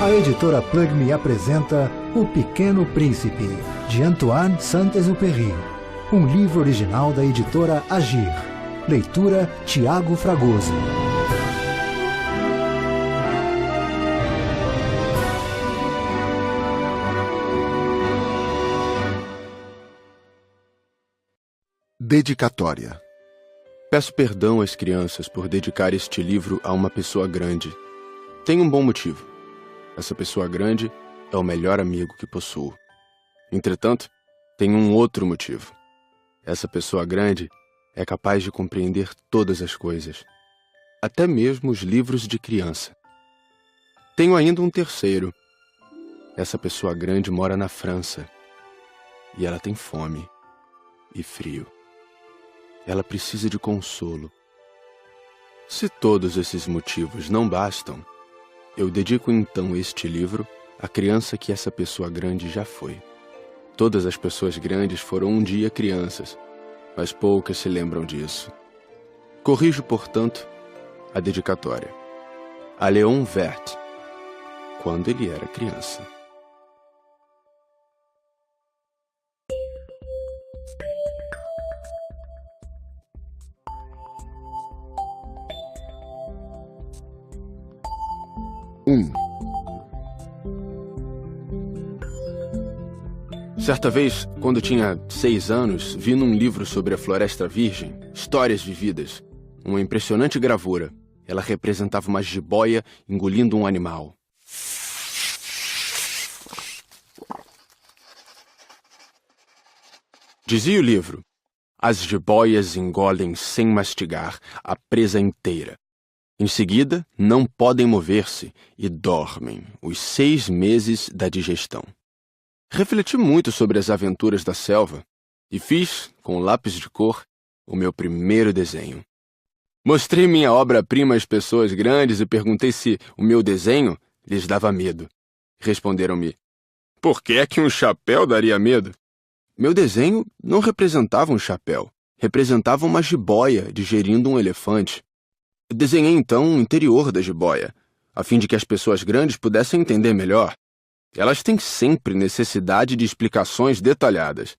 A editora Plug-me apresenta O Pequeno Príncipe, de Antoine Saint-Exupéry, um livro original da editora Agir. Leitura Tiago Fragoso. Dedicatória. Peço perdão às crianças por dedicar este livro a uma pessoa grande. Tem um bom motivo. Essa pessoa grande é o melhor amigo que possuo. Entretanto, tem um outro motivo. Essa pessoa grande é capaz de compreender todas as coisas, até mesmo os livros de criança. Tenho ainda um terceiro. Essa pessoa grande mora na França e ela tem fome e frio. Ela precisa de consolo. Se todos esses motivos não bastam, eu dedico então este livro à criança que essa pessoa grande já foi. Todas as pessoas grandes foram um dia crianças, mas poucas se lembram disso. Corrijo, portanto, a dedicatória. A Léon Vert, quando ele era criança. Certa vez, quando tinha 6 anos, vi num livro sobre a Floresta Virgem, Histórias Vividas, uma impressionante gravura. Ela representava uma jiboia engolindo um animal. Dizia o livro: as jiboias engolem sem mastigar a presa inteira. Em seguida, não podem mover-se e dormem os 6 meses da digestão. Refleti muito sobre as aventuras da selva e fiz, com lápis de cor, o meu primeiro desenho. Mostrei minha obra-prima às pessoas grandes e perguntei se o meu desenho lhes dava medo. Responderam-me: por que é que um chapéu daria medo? Meu desenho não representava um chapéu, representava uma jiboia digerindo um elefante. Desenhei então o interior da jiboia, a fim de que as pessoas grandes pudessem entender melhor. Elas têm sempre necessidade de explicações detalhadas.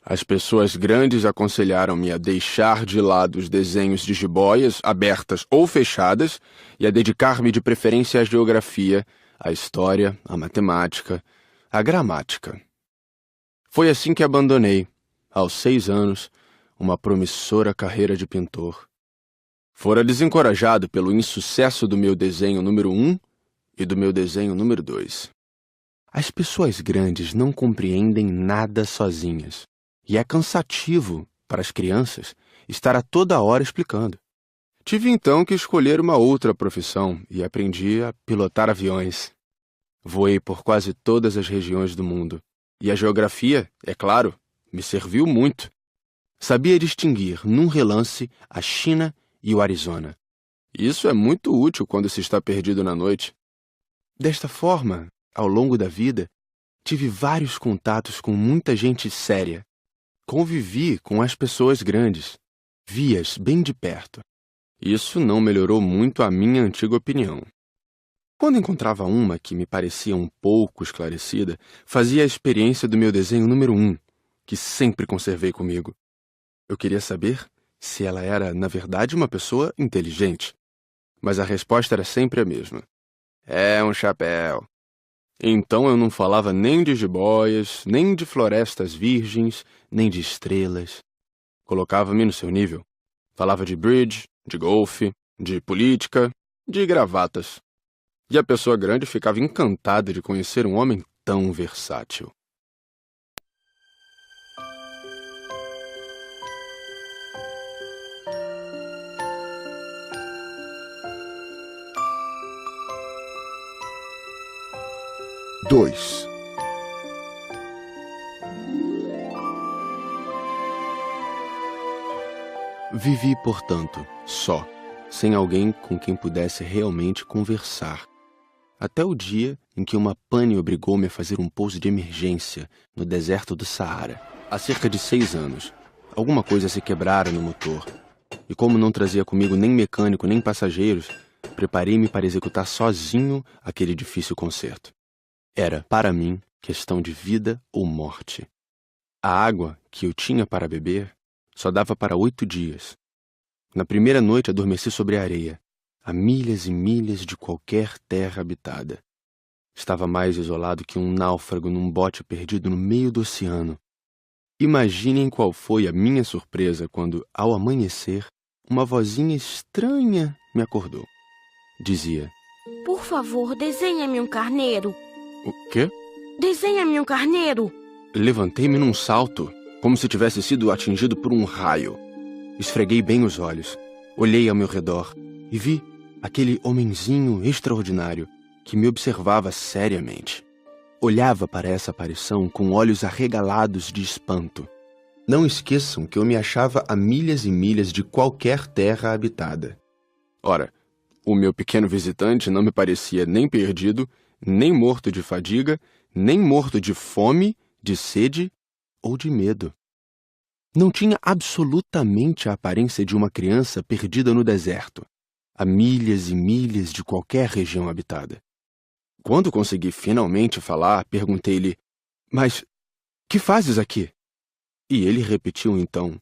As pessoas grandes aconselharam-me a deixar de lado os desenhos de jiboias, abertas ou fechadas, e a dedicar-me de preferência à geografia, à história, à matemática, à gramática. Foi assim que abandonei, aos 6 anos, uma promissora carreira de pintor. Fora desencorajado pelo insucesso do meu desenho número 1 e do meu desenho número 2. As pessoas grandes não compreendem nada sozinhas, e é cansativo para as crianças estar a toda hora explicando. Tive então que escolher uma outra profissão e aprendi a pilotar aviões. Voei por quase todas as regiões do mundo. E a geografia, é claro, me serviu muito. Sabia distinguir, num relance, a China e o Arizona. Isso é muito útil quando se está perdido na noite. Desta forma, ao longo da vida, tive vários contatos com muita gente séria. Convivi com as pessoas grandes. Vi-as bem de perto. Isso não melhorou muito a minha antiga opinião. Quando encontrava uma que me parecia um pouco esclarecida, fazia a experiência do meu desenho número 1, que sempre conservei comigo. Eu queria saber se ela era, na verdade, uma pessoa inteligente. Mas a resposta era sempre a mesma. É um chapéu. Então eu não falava nem de jiboias, nem de florestas virgens, nem de estrelas. Colocava-me no seu nível. Falava de bridge, de golfe, de política, de gravatas. E a pessoa grande ficava encantada de conhecer um homem tão versátil. Dois. Vivi, portanto, só, sem alguém com quem pudesse realmente conversar. Até o dia em que uma pane obrigou-me a fazer um pouso de emergência no deserto do Saara, há cerca de 6 anos, alguma coisa se quebrara no motor. E como não trazia comigo nem mecânico nem passageiros, preparei-me para executar sozinho aquele difícil conserto. Era, para mim, questão de vida ou morte. A água que eu tinha para beber só dava para 8 dias. Na primeira noite adormeci sobre a areia, a milhas e milhas de qualquer terra habitada. Estava mais isolado que um náufrago num bote perdido no meio do oceano. Imaginem qual foi a minha surpresa quando, ao amanhecer, uma vozinha estranha me acordou. Dizia: Por favor, desenha-me um carneiro. O quê? Desenha-me um carneiro. Levantei-me num salto, como se tivesse sido atingido por um raio. Esfreguei bem os olhos, olhei ao meu redor e vi aquele homenzinho extraordinário que me observava seriamente. Olhava para essa aparição com olhos arregalados de espanto. Não esqueçam que eu me achava a milhas e milhas de qualquer terra habitada. Ora, o meu pequeno visitante não me parecia nem perdido, nem morto de fadiga, nem morto de fome, de sede ou de medo. Não tinha absolutamente a aparência de uma criança perdida no deserto, a milhas e milhas de qualquer região habitada. Quando consegui finalmente falar, perguntei-lhe: Mas que fazes aqui? E ele repetiu então,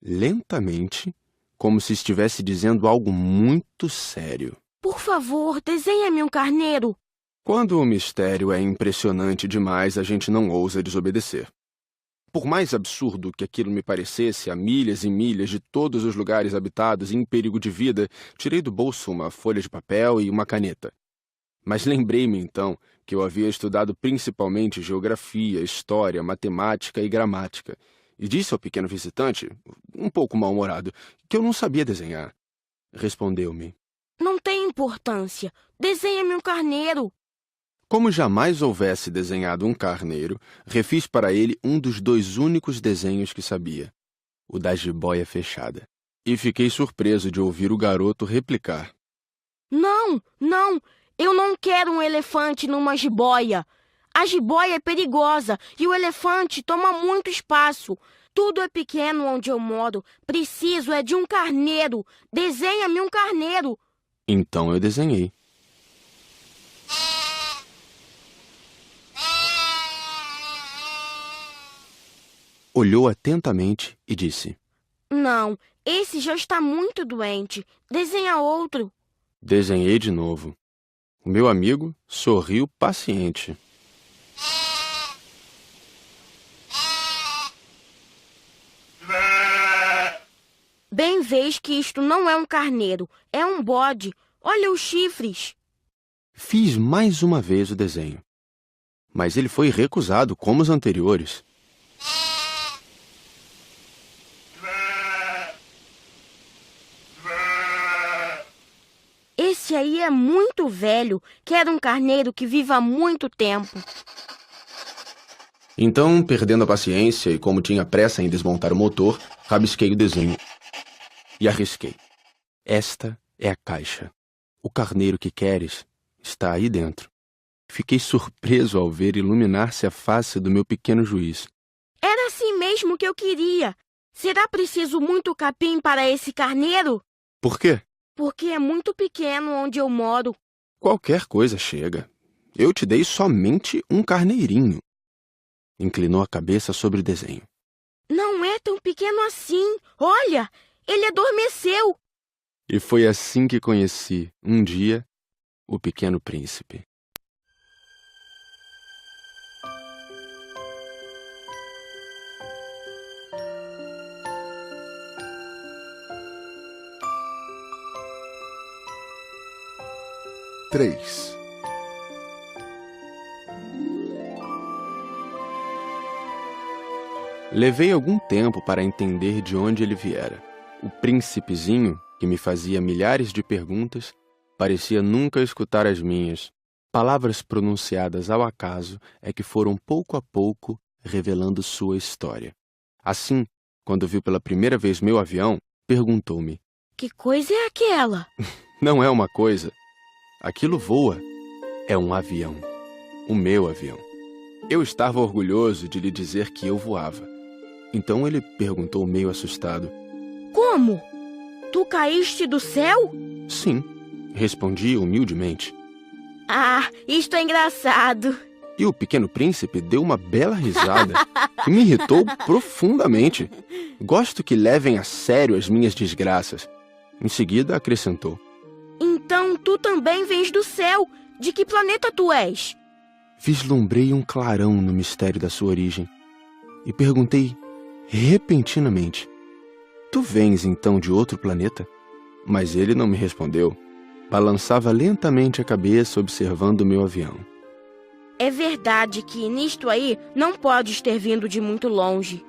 lentamente, como se estivesse dizendo algo muito sério: Por favor, desenha-me um carneiro. Quando o mistério é impressionante demais, a gente não ousa desobedecer. Por mais absurdo que aquilo me parecesse, a milhas e milhas de todos os lugares habitados e em perigo de vida, tirei do bolso uma folha de papel e uma caneta. Mas lembrei-me, então, que eu havia estudado principalmente geografia, história, matemática e gramática, e disse ao pequeno visitante, um pouco mal-humorado, que eu não sabia desenhar. Respondeu-me: Não tem importância. Desenha-me um carneiro. Como jamais houvesse desenhado um carneiro, refiz para ele um dos 2 únicos desenhos que sabia, o da jiboia fechada. E fiquei surpreso de ouvir o garoto replicar: Não, não. Eu não quero um elefante numa jiboia. A jiboia é perigosa e o elefante toma muito espaço. Tudo é pequeno onde eu moro. Preciso é de um carneiro. Desenha-me um carneiro. Então eu desenhei. Olhou atentamente e disse: Não, esse já está muito doente. Desenha outro. Desenhei de novo. O meu amigo sorriu paciente. Bem vês que isto não é um carneiro, é um bode. Olha os chifres. Fiz mais uma vez o desenho, mas ele foi recusado como os anteriores. Esse aí é muito velho. Quero um carneiro que viva muito tempo. Então, perdendo a paciência e como tinha pressa em desmontar o motor, rabisquei o desenho e arrisquei. Esta é a caixa. O carneiro que queres está aí dentro. Fiquei surpreso ao ver iluminar-se a face do meu pequeno juiz. Era assim mesmo que eu queria. Será preciso muito capim para esse carneiro? Por quê? Porque é muito pequeno onde eu moro. Qualquer coisa chega. Eu te dei somente um carneirinho. Inclinou a cabeça sobre o desenho. Não é tão pequeno assim. Olha, ele adormeceu. E foi assim que conheci, um dia, o Pequeno Príncipe. Três. Levei algum tempo para entender de onde ele viera. O príncipezinho, que me fazia milhares de perguntas, parecia nunca escutar as minhas. Palavras pronunciadas ao acaso é que foram pouco a pouco revelando sua história. Assim, quando viu pela primeira vez meu avião, perguntou-me: Que coisa é aquela? Não é uma coisa. Aquilo voa. É um avião. O meu avião. Eu estava orgulhoso de lhe dizer que eu voava. Então ele perguntou meio assustado. Como? Tu caíste do céu? Sim, respondi humildemente. Ah, isto é engraçado. E o Pequeno Príncipe deu uma bela risada que me irritou profundamente. Gosto que levem a sério as minhas desgraças. Em seguida acrescentou. Então tu também vens do céu. De que planeta tu és? Vislumbrei um clarão no mistério da sua origem e perguntei repentinamente. Tu vens então de outro planeta? Mas ele não me respondeu. Balançava lentamente a cabeça observando o meu avião. É verdade que nisto aí não podes ter vindo de muito longe.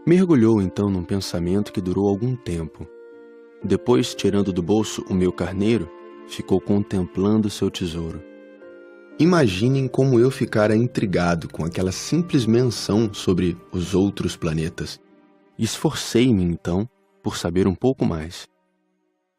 Mergulhou então num pensamento que durou algum tempo. Depois, tirando do bolso o meu carneiro, ficou contemplando seu tesouro. Imaginem como eu ficara intrigado com aquela simples menção sobre os outros planetas. Esforcei-me então por saber um pouco mais.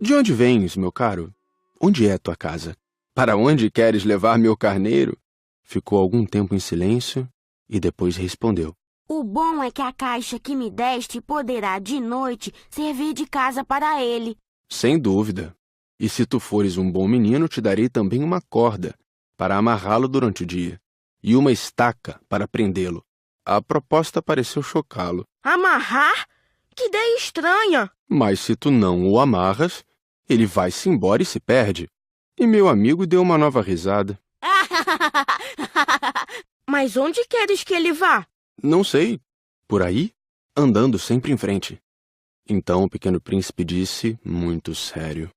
De onde vens, meu caro? Onde é tua casa? Para onde queres levar meu carneiro? Ficou algum tempo em silêncio e depois respondeu. O bom é que a caixa que me deste poderá, de noite, servir de casa para ele. Sem dúvida. E se tu fores um bom menino, te darei também uma corda para amarrá-lo durante o dia e uma estaca para prendê-lo. A proposta pareceu chocá-lo. Amarrar? Que ideia estranha! Mas se tu não o amarras, ele vai-se embora e se perde. E meu amigo deu uma nova risada. Mas onde queres que ele vá? Não sei. Por aí, andando sempre em frente. Então o Pequeno Príncipe disse, muito sério.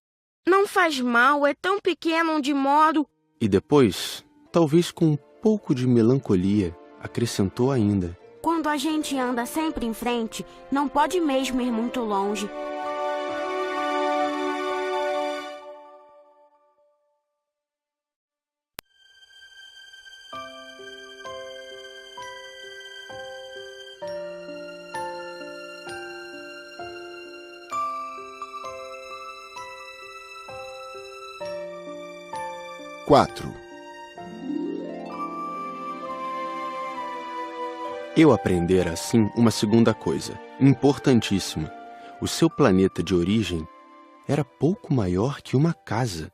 Não faz mal, é tão pequeno onde moro. E depois, talvez com um pouco de melancolia, acrescentou ainda. Quando a gente anda sempre em frente, não pode mesmo ir muito longe. Quatro. Eu aprendera assim uma segunda coisa, importantíssima. O seu planeta de origem era pouco maior que uma casa.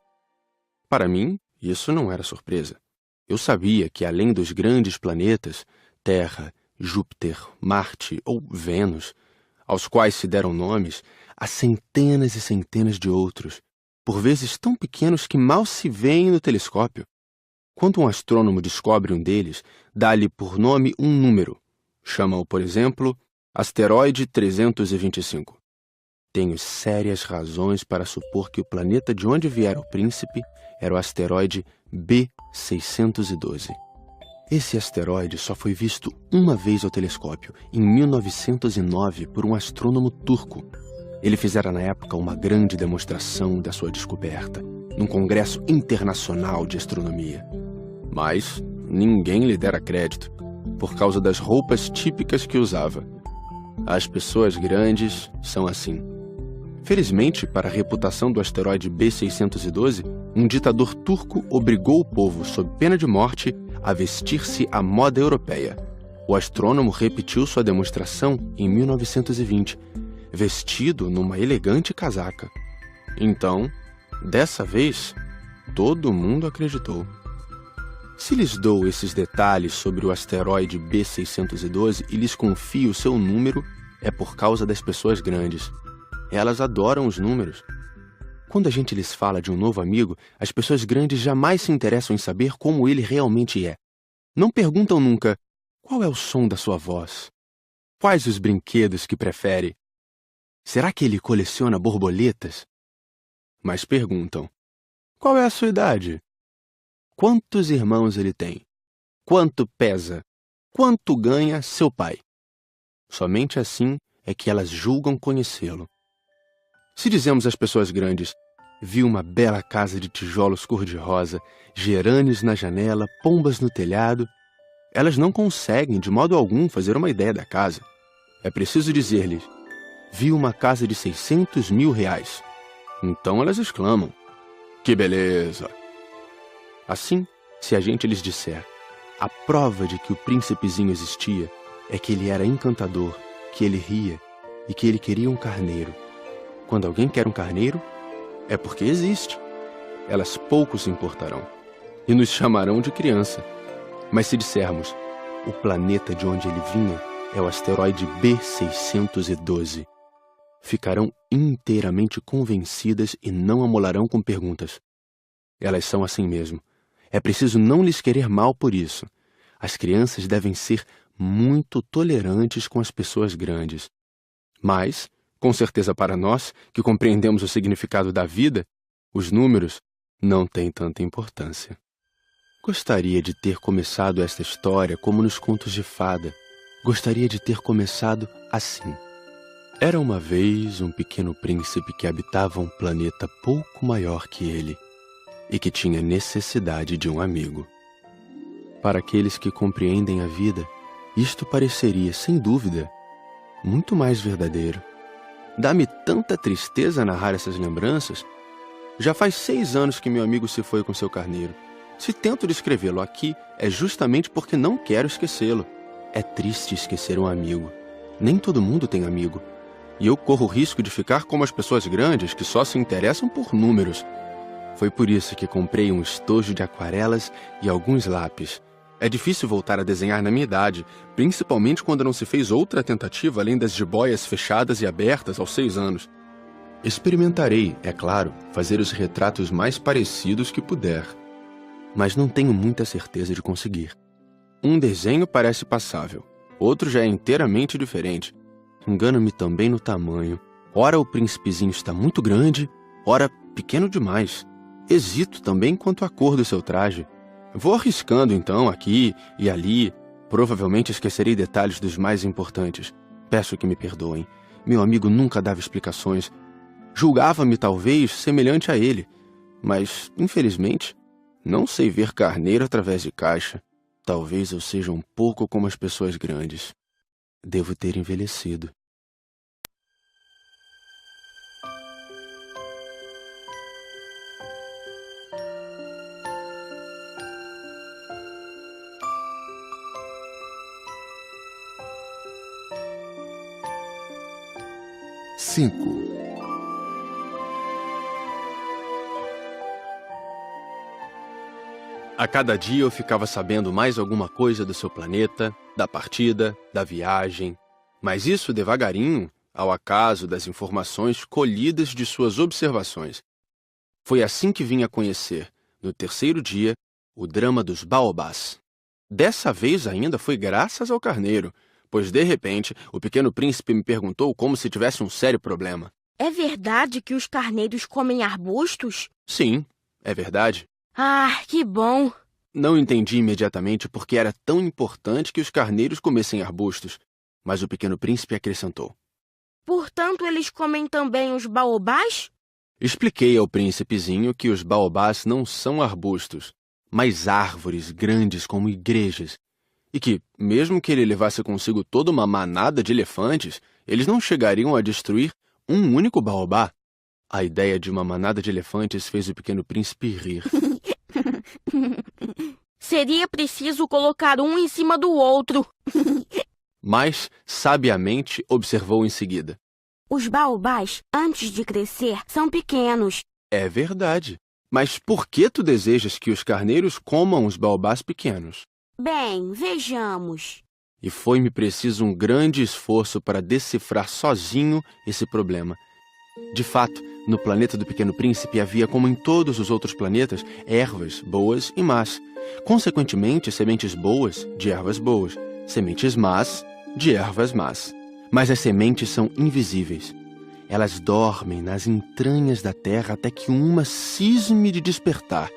Para mim, isso não era surpresa. Eu sabia que além dos grandes planetas, Terra, Júpiter, Marte ou Vênus, aos quais se deram nomes, há centenas e centenas de outros, por vezes tão pequenos que mal se veem no telescópio. Quando um astrônomo descobre um deles, dá-lhe por nome um número. Chama-o, por exemplo, asteroide 325. Tenho sérias razões para supor que o planeta de onde viera o príncipe era o asteroide B612. Esse asteroide só foi visto uma vez ao telescópio, em 1909, por um astrônomo turco. Ele fizera na época uma grande demonstração da sua descoberta, num congresso internacional de astronomia. Mas ninguém lhe dera crédito, por causa das roupas típicas que usava. As pessoas grandes são assim. Felizmente, para a reputação do asteroide B612, um ditador turco obrigou o povo, sob pena de morte, a vestir-se à moda europeia. O astrônomo repetiu sua demonstração em 1920, vestido numa elegante casaca. Então, dessa vez, todo mundo acreditou. Se lhes dou esses detalhes sobre o asteroide B612 e lhes confio seu número, é por causa das pessoas grandes. Elas adoram os números. Quando a gente lhes fala de um novo amigo, as pessoas grandes jamais se interessam em saber como ele realmente é. Não perguntam nunca, qual é o som da sua voz? Quais os brinquedos que prefere? Será que ele coleciona borboletas? Mas perguntam, qual é a sua idade? Quantos irmãos ele tem? Quanto pesa? Quanto ganha seu pai? Somente assim é que elas julgam conhecê-lo. Se dizemos às pessoas grandes, vi uma bela casa de tijolos cor-de-rosa, gerânios na janela, pombas no telhado, elas não conseguem de modo algum fazer uma ideia da casa. É preciso dizer-lhes, vi uma casa de 600 mil reais. Então elas exclamam, que beleza! Assim, se a gente lhes disser, a prova de que o príncipezinho existia é que ele era encantador, que ele ria e que ele queria um carneiro. Quando alguém quer um carneiro, é porque existe. Elas pouco se importarão e nos chamarão de criança. Mas se dissermos, o planeta de onde ele vinha é o asteroide B612, ficarão inteiramente convencidas e não amolarão com perguntas. Elas são assim mesmo. É preciso não lhes querer mal por isso. As crianças devem ser muito tolerantes com as pessoas grandes. Mas, com certeza para nós, que compreendemos o significado da vida, os números não têm tanta importância. Gostaria de ter começado esta história como nos contos de fada. Gostaria de ter começado assim. Era uma vez um pequeno príncipe que habitava um planeta pouco maior que ele e que tinha necessidade de um amigo. Para aqueles que compreendem a vida, isto pareceria, sem dúvida, muito mais verdadeiro. Dá-me tanta tristeza narrar essas lembranças. Já faz 6 anos que meu amigo se foi com seu carneiro. Se tento descrevê-lo aqui, é justamente porque não quero esquecê-lo. É triste esquecer um amigo. Nem todo mundo tem amigo. E eu corro o risco de ficar como as pessoas grandes que só se interessam por números. Foi por isso que comprei um estojo de aquarelas e alguns lápis. É difícil voltar a desenhar na minha idade, principalmente quando não se fez outra tentativa além das jiboias fechadas e abertas aos 6 anos. Experimentarei, é claro, fazer os retratos mais parecidos que puder. Mas não tenho muita certeza de conseguir. Um desenho parece passável, outro já é inteiramente diferente. Engano-me também no tamanho. Ora o príncipezinho está muito grande, ora pequeno demais. Hesito também quanto à cor do seu traje. Vou arriscando então aqui e ali. Provavelmente esquecerei detalhes dos mais importantes. Peço que me perdoem. Meu amigo nunca dava explicações. Julgava-me talvez semelhante a ele. Mas, infelizmente, não sei ver carneiro através de caixa. Talvez eu seja um pouco como as pessoas grandes. Devo ter envelhecido. Cinco. A cada dia eu ficava sabendo mais alguma coisa do seu planeta, da partida, da viagem. Mas isso devagarinho, ao acaso das informações colhidas de suas observações. Foi assim que vim a conhecer, no 3º dia, o drama dos baobás. Dessa vez ainda foi graças ao carneiro, pois de repente o pequeno príncipe me perguntou como se tivesse um sério problema. É verdade que os carneiros comem arbustos? Sim, é verdade. Ah, que bom! Não entendi imediatamente por que era tão importante que os carneiros comessem arbustos, mas o pequeno príncipe acrescentou. Portanto, eles comem também os baobás? Expliquei ao príncipezinho que os baobás não são arbustos, mas árvores grandes como igrejas, e que, mesmo que ele levasse consigo toda uma manada de elefantes, eles não chegariam a destruir um único baobá. A ideia de uma manada de elefantes fez o pequeno príncipe rir. Seria preciso colocar um em cima do outro. Mas, sabiamente, observou em seguida. Os baobás, antes de crescer, são pequenos. É verdade. Mas por que tu desejas que os carneiros comam os baobás pequenos? Bem, vejamos. E foi-me preciso um grande esforço para decifrar sozinho esse problema. De fato, no planeta do Pequeno Príncipe havia, como em todos os outros planetas, ervas boas e más. Consequentemente, sementes boas de ervas boas, sementes más de ervas más. Mas as sementes são invisíveis. Elas dormem nas entranhas da terra até que uma cisme de despertar.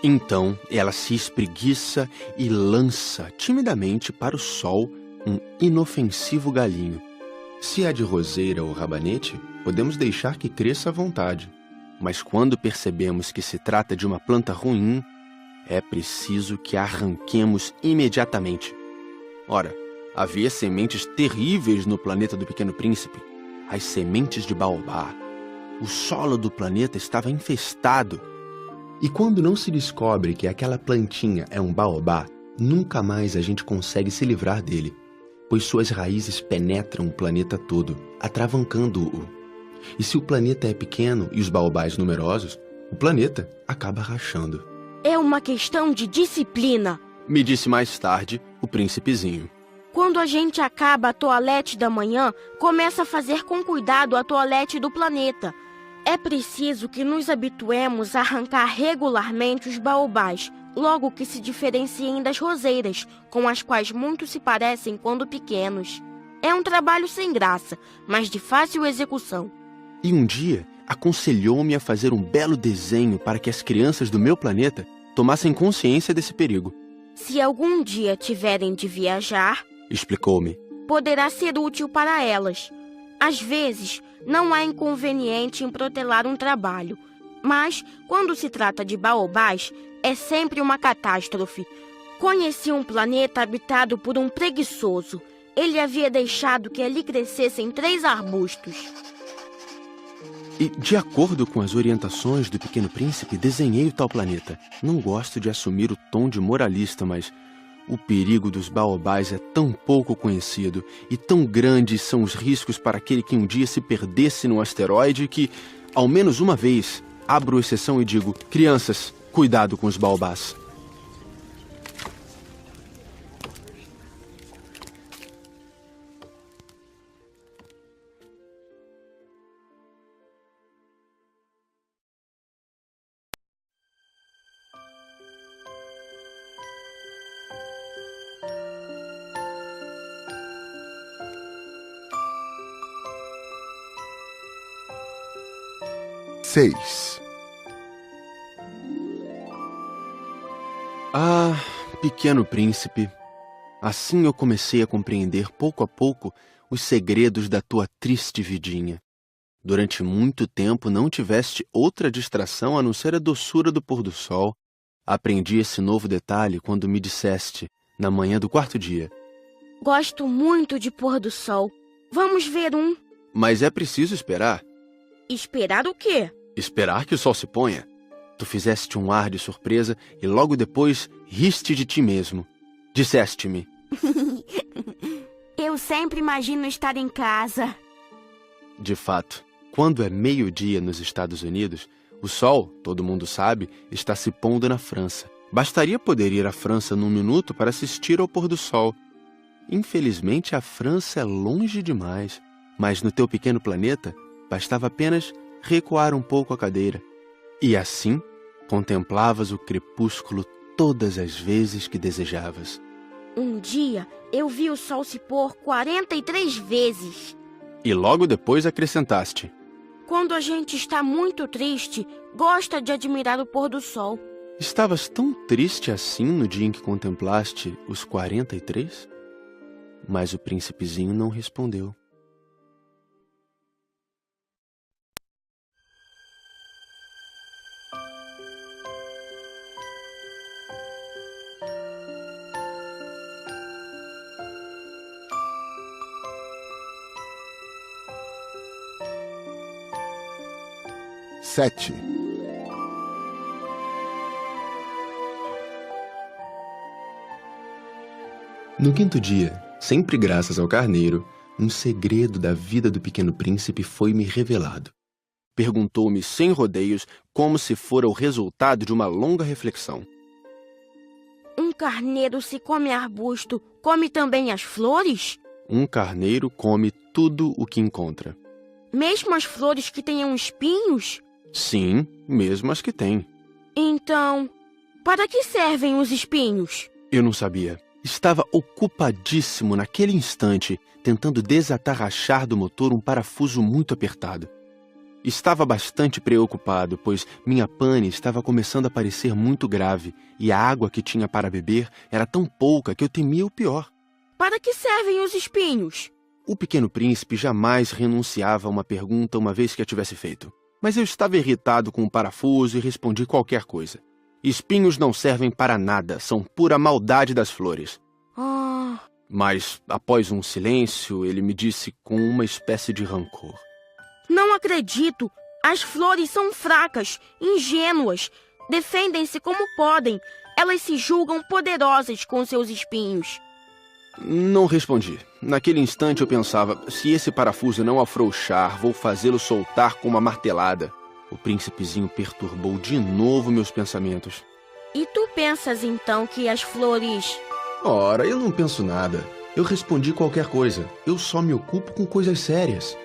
Então, ela se espreguiça e lança timidamente para o sol um inofensivo galinho. Se é de roseira ou rabanete, podemos deixar que cresça à vontade. Mas quando percebemos que se trata de uma planta ruim, é preciso que a arranquemos imediatamente. Ora, havia sementes terríveis no planeta do Pequeno Príncipe. As sementes de baobá. O solo do planeta estava infestado. E quando não se descobre que aquela plantinha é um baobá, nunca mais a gente consegue se livrar dele. pois suas raízes penetram o planeta todo, atravancando-o. E se o planeta é pequeno e os baobás numerosos, o planeta acaba rachando. É uma questão de disciplina, Me disse mais tarde o príncipezinho. Quando a gente acaba a toalete da manhã, começa a fazer com cuidado a toalete do planeta. É preciso que nos habituemos a arrancar regularmente os baobás, logo que se diferenciem das roseiras, com as quais muitos se parecem quando pequenos. É um trabalho sem graça, mas de fácil execução. E um dia aconselhou-me a fazer um belo desenho para que as crianças do meu planeta tomassem consciência desse perigo. Se algum dia tiverem de viajar, Explicou-me. poderá ser útil para elas. Às vezes, não há inconveniente em protelar um trabalho, mas, quando se trata de baobás, é sempre uma catástrofe. Conheci um planeta habitado por um preguiçoso. Ele havia deixado que ali crescessem 3 arbustos. E, de acordo com as orientações do Pequeno Príncipe, desenhei o tal planeta. Não gosto de assumir o tom de moralista, mas o perigo dos baobás é tão pouco conhecido e tão grandes são os riscos para aquele que um dia se perdesse no asteroide que, ao menos uma vez, abro exceção e digo: crianças, cuidado com os baobás. Seis. Ah, Pequeno Príncipe, assim eu comecei a compreender pouco a pouco os segredos da tua triste vidinha. Durante muito tempo não tiveste outra distração a não ser a doçura do pôr do sol. Aprendi esse novo detalhe quando me disseste, na manhã do 4º dia: Gosto muito de pôr do sol. Vamos ver um. mas é preciso esperar. Esperar o quê? Esperar que o sol se ponha. Tu fizeste um ar de surpresa e logo depois riste de ti mesmo. Disseste-me: Eu sempre imagino estar em casa. de fato, quando é meio-dia nos Estados Unidos, o sol, todo mundo sabe, está se pondo na França. Bastaria poder ir à França num minuto para assistir ao pôr do sol. Infelizmente, a França é longe demais, mas no teu pequeno planeta, bastava apenas recuar um pouco a cadeira. E assim, contemplavas o crepúsculo todas as vezes que desejavas. Um dia, eu vi o sol se pôr 43 vezes. E logo depois acrescentaste: Quando a gente está muito triste, gosta de admirar o pôr do sol. estavas tão triste assim no dia em que contemplaste os 43? Mas o príncipezinho não respondeu. Sete. No 5º dia, sempre graças ao carneiro, um segredo da vida do Pequeno Príncipe foi-me revelado. Perguntou-me sem rodeios, como se fora o resultado de uma longa reflexão. Um carneiro, se come arbusto, come também as flores? Um carneiro come tudo o que encontra. Mesmo as flores que tenham espinhos? Sim, mesmo as que tem. Então, para que servem os espinhos? Eu não sabia. Estava ocupadíssimo naquele instante, tentando desatarrachar do motor um parafuso muito apertado. Estava bastante preocupado, pois minha pane estava começando a parecer muito grave e a água que tinha para beber era tão pouca que eu temia o pior. Para que servem os espinhos? O Pequeno Príncipe jamais renunciava a uma pergunta uma vez que a tivesse feito. Mas eu estava irritado com o parafuso e respondi qualquer coisa. Espinhos não servem para nada, são pura maldade das flores. Ah, Mas, após um silêncio, ele me disse com uma espécie de rancor: não acredito. As flores são fracas, ingênuas. Defendem-se como podem. Elas se julgam poderosas com seus espinhos. Não respondi. Naquele instante eu pensava, se esse parafuso não afrouxar, vou fazê-lo soltar com uma martelada. O príncipezinho perturbou de novo meus pensamentos. E tu pensas então que as flores... Ora, eu não penso nada. Eu respondi qualquer coisa. Eu só me ocupo com coisas sérias.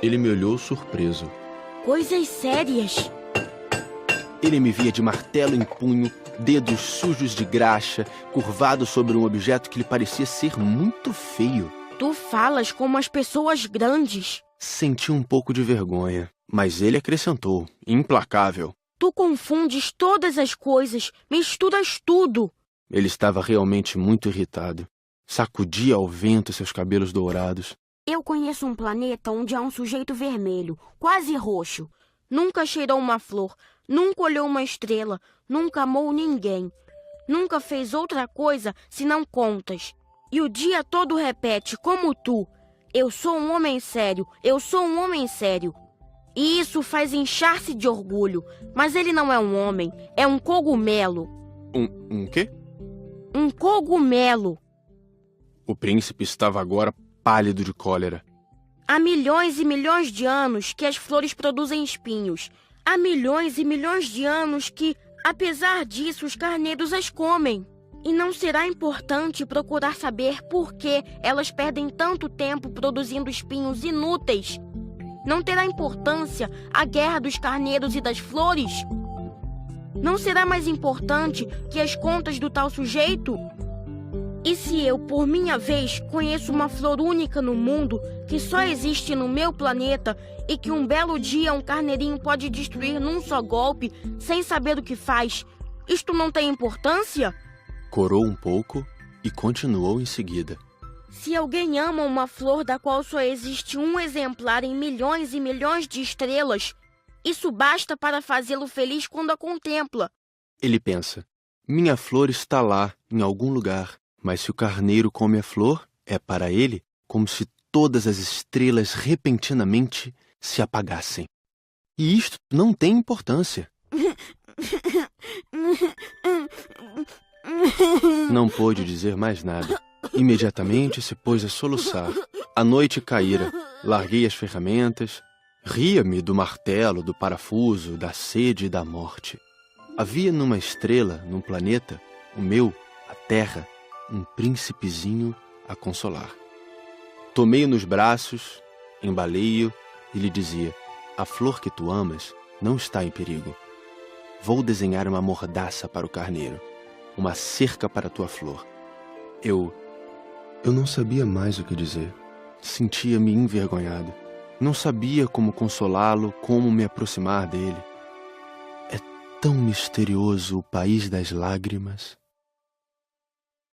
Ele me olhou surpreso. Coisas sérias? Ele me via de martelo em punho, dedos sujos de graxa, curvado sobre um objeto que lhe parecia ser muito feio. Tu falas como as pessoas grandes. Senti um pouco de vergonha, mas ele acrescentou, implacável. Tu confundes todas as coisas, misturas tudo. Ele estava realmente muito irritado. Sacudia ao vento seus cabelos dourados. Eu conheço um planeta onde há um sujeito vermelho, quase roxo. Nunca cheirou uma flor, nunca olhou uma estrela, nunca amou ninguém. Nunca fez outra coisa senão contas. E o dia todo repete, como tu: eu sou um homem sério, eu sou um homem sério. E isso faz inchar-se de orgulho. Mas ele não é um homem, é um cogumelo. Um quê? Um cogumelo. O príncipe estava agora pálido de cólera. Há milhões e milhões de anos que as flores produzem espinhos. Há milhões e milhões de anos que, apesar disso, os carneiros as comem. E não será importante procurar saber por que elas perdem tanto tempo produzindo espinhos inúteis. Não terá importância a guerra dos carneiros e das flores? Não será mais importante que as contas do tal sujeito? E se eu, por minha vez, conheço uma flor única no mundo, que só existe no meu planeta, e que um belo dia um carneirinho pode destruir num só golpe, sem saber o que faz, isto não tem importância? Corou um pouco e continuou em seguida. Se alguém ama uma flor da qual só existe um exemplar em milhões e milhões de estrelas, isso basta para fazê-lo feliz quando a contempla. Ele pensa, minha flor está lá, em algum lugar. Mas se o carneiro come a flor, é para ele como se todas as estrelas repentinamente se apagassem. E isto não tem importância. Não pôde dizer mais nada. Imediatamente se pôs a soluçar. A noite caíra. Larguei as ferramentas. Ria-me do martelo, do parafuso, da sede e da morte. Havia numa estrela, num planeta, o meu, a Terra, um príncipezinho a consolar. Tomei-o nos braços, embalei-o e lhe dizia, a flor que tu amas não está em perigo. Vou desenhar uma mordaça para o carneiro, uma cerca para a tua flor. Eu não sabia mais o que dizer. Sentia-me envergonhado. Não sabia como consolá-lo, como me aproximar dele. É tão misterioso o país das lágrimas.